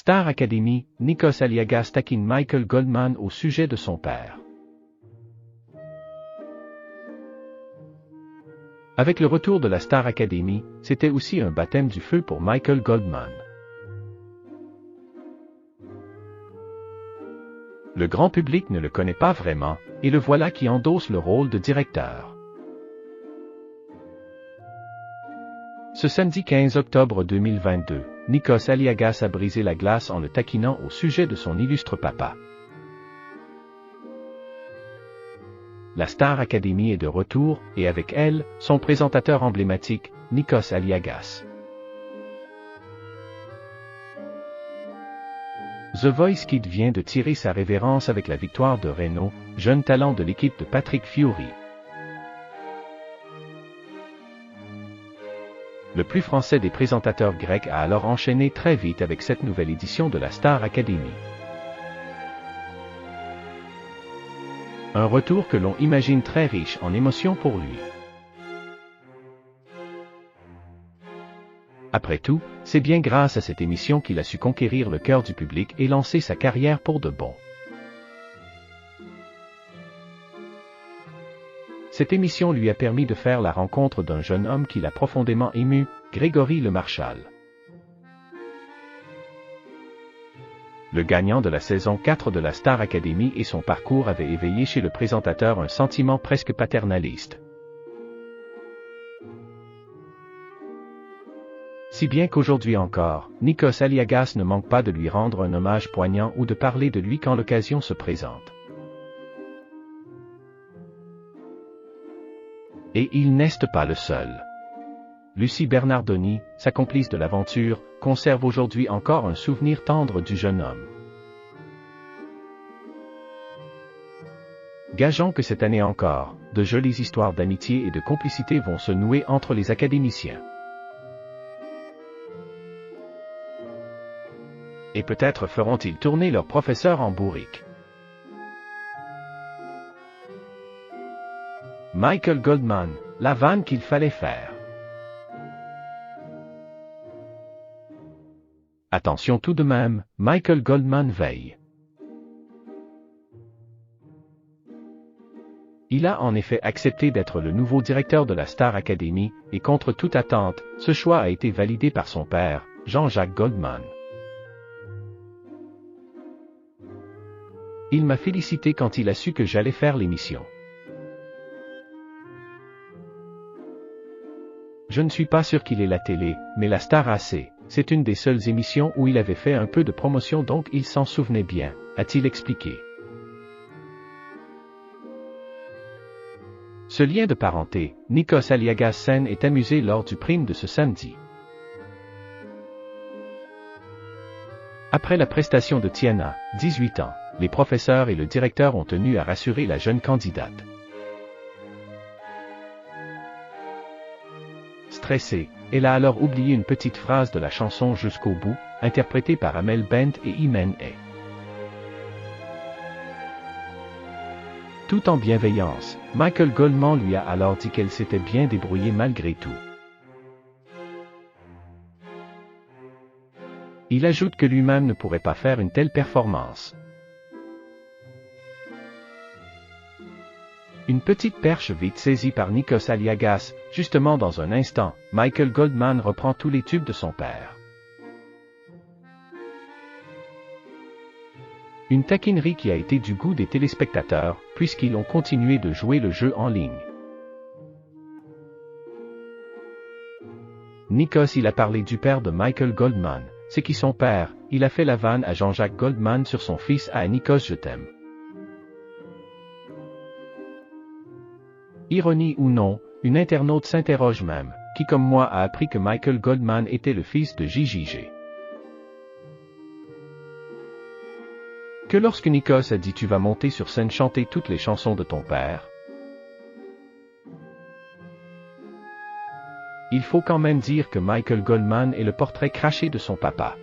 Star Academy, Nikos Aliagas taquine Michael Goldman au sujet de son père. Avec le retour de la Star Academy, c'était aussi un baptême du feu pour Michael Goldman. Le grand public ne le connaît pas vraiment, et le voilà qui endosse le rôle de directeur. Ce samedi 15 octobre 2022, Nikos Aliagas a brisé la glace en le taquinant au sujet de son illustre papa. La Star Academy est de retour, et avec elle, son présentateur emblématique, Nikos Aliagas. The Voice Kid vient de tirer sa révérence avec la victoire de Reno, jeune talent de l'équipe de Patrick Fiori. Le plus français des présentateurs grecs a alors enchaîné très vite avec cette nouvelle édition de la Star Academy. Un retour que l'on imagine très riche en émotions pour lui. Après tout, c'est bien grâce à cette émission qu'il a su conquérir le cœur du public et lancer sa carrière pour de bon. Cette émission lui a permis de faire la rencontre d'un jeune homme qui l'a profondément ému, Grégory Lemarchal. Le gagnant de la saison 4 de la Star Academy et son parcours avaient éveillé chez le présentateur un sentiment presque paternaliste. Si bien qu'aujourd'hui encore, Nikos Aliagas ne manque pas de lui rendre un hommage poignant ou de parler de lui quand l'occasion se présente. Et il n'est pas le seul. Lucie Bernardoni, sa complice de l'aventure, conserve aujourd'hui encore un souvenir tendre du jeune homme. Gageons que cette année encore, de jolies histoires d'amitié et de complicité vont se nouer entre les académiciens. Et peut-être feront-ils tourner leur professeur en bourrique. Michael Goldman, la vanne qu'il fallait faire. Attention tout de même, Michael Goldman veille. Il a en effet accepté d'être le nouveau directeur de la Star Academy, et contre toute attente, ce choix a été validé par son père, Jean-Jacques Goldman. Il m'a félicité quand il a su que j'allais faire l'émission. Je ne suis pas sûr qu'il ait la télé, mais la Star AC, c'est une des seules émissions où il avait fait un peu de promotion donc il s'en souvenait bien, a-t-il expliqué. Ce lien de parenté, Nikos Aliagas s'en est amusé lors du prime de ce samedi. Après la prestation de Tiana, 18 ans, les professeurs et le directeur ont tenu à rassurer la jeune candidate. Stressée, elle a alors oublié une petite phrase de la chanson Jusqu'au bout, interprétée par Amel Bent et Imen Hay. Tout en bienveillance, Michael Goldman lui a alors dit qu'elle s'était bien débrouillée malgré tout. Il ajoute que lui-même ne pourrait pas faire une telle performance. Une petite perche vite saisie par Nikos Aliagas, justement dans un instant, Michael Goldman reprend tous les tubes de son père. Une taquinerie qui a été du goût des téléspectateurs, puisqu'ils ont continué de jouer le jeu en ligne. Nikos il a parlé du père de Michael Goldman, c'est qui son père, il a fait la vanne à Jean-Jacques Goldman sur son fils à Nikos je t'aime. Ironie ou non, une internaute s'interroge même, qui comme moi a appris que Michael Goldman était le fils de JJG. Que lorsque Nikos a dit tu vas monter sur scène chanter toutes les chansons de ton père. Il faut quand même dire que Michael Goldman est le portrait craché de son papa.